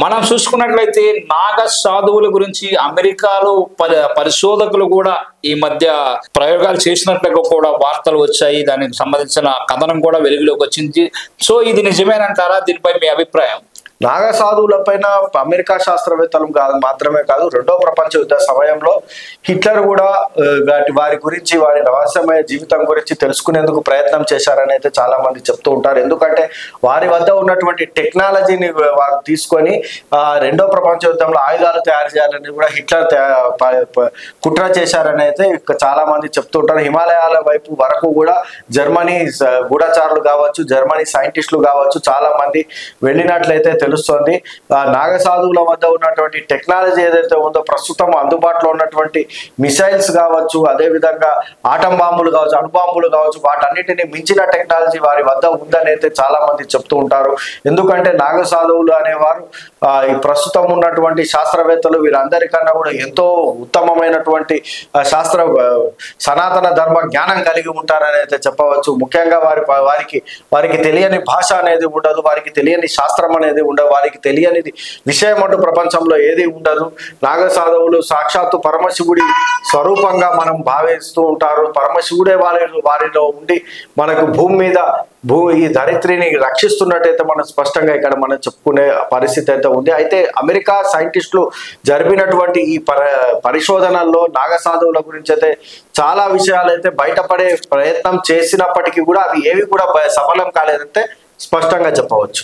మనం చూసుకున్నట్లయితే నాగ సాధువుల గురించి అమెరికాలో పరిశోధకులు కూడా ఈ మధ్య ప్రయోగాలు చేసినట్లుగా కూడా వార్తలు వచ్చాయి. దానికి సంబంధించిన కథనం కూడా వెలుగులోకి వచ్చింది. సో ఇది నిజమేనంటారా? దీనిపై మీ అభిప్రాయం? నాగ సాధువుల పైన అమెరికా శాస్త్రవేత్తలు మాత్రమే కాదు, రెండో ప్రపంచ యుద్ధ సమయంలో హిట్లర్ కూడా వారి గురించి, వారి రహస్యమయ జీవితం గురించి తెలుసుకునేందుకు ప్రయత్నం చేశారని అయితే చాలా మంది చెప్తూ ఉంటారు. ఎందుకంటే వారి వద్ద ఉన్నటువంటి టెక్నాలజీని వారు తీసుకొని రెండో ప్రపంచ యుద్ధంలో ఆయుధాలు తయారు చేయాలని కూడా హిట్లర్ కుట్ర చేశారని అయితే చాలా మంది చెప్తూ ఉంటారు. హిమాలయాల వైపు వరకు కూడా జర్మనీ గూఢచారులు కావచ్చు, జర్మనీ సైంటిస్టులు కావచ్చు, చాలా మంది వెళ్ళినట్లయితే తెలుస్తోంది. నాగ సాధువుల వద్ద ఉన్నటువంటి టెక్నాలజీ ఏదైతే ఉందో, ప్రస్తుతం అందుబాటులో ఉన్నటువంటి మిసైల్స్ కావచ్చు, అదే విధంగా ఆటం బాంబులు కావచ్చు, అణుబాంబులు కావచ్చు, వాటన్నిటిని మించిన టెక్నాలజీ వారి వద్ద ఉందని అయితే చాలా మంది చెప్తూ ఉంటారు. ఎందుకంటే నాగ సాధువులు అనేవారు ఈ ప్రస్తుతం ఉన్నటువంటి శాస్త్రవేత్తలు వీరందరికన్నా కూడా ఎంతో ఉత్తమమైనటువంటి సనాతన ధర్మ జ్ఞానం కలిగి ఉంటారని అయితే చెప్పవచ్చు. ముఖ్యంగా వారికి తెలియని భాష అనేది ఉండదు, వారికి తెలియని శాస్త్రం అనేది ఉండదు, వారికి తెలియనిది విషయం అంటూ ప్రపంచంలో ఏది ఉండదు. నాగ సాధువులు సాక్షాత్తు పరమశివుడి స్వరూపంగా మనం భావిస్తూ ఉంటారు. పరమశివుడే వారిలో ఉండి మనకు భూమి మీద ఈ ధరిత్రిని రక్షిస్తున్నట్టయితే మనం స్పష్టంగా ఇక్కడ మనం చెప్పుకునే పరిస్థితి అయితే ఉంది. అయితే అమెరికా సైంటిస్టులు జరిపినటువంటి ఈ పరిశోధనల్లో నాగ సాధువుల గురించి అయితే చాలా విషయాలు అయితే బయటపడే ప్రయత్నం చేసినప్పటికీ కూడా అవి ఏవి కూడా సఫలం కాలేదంటే స్పష్టంగా చెప్పవచ్చు.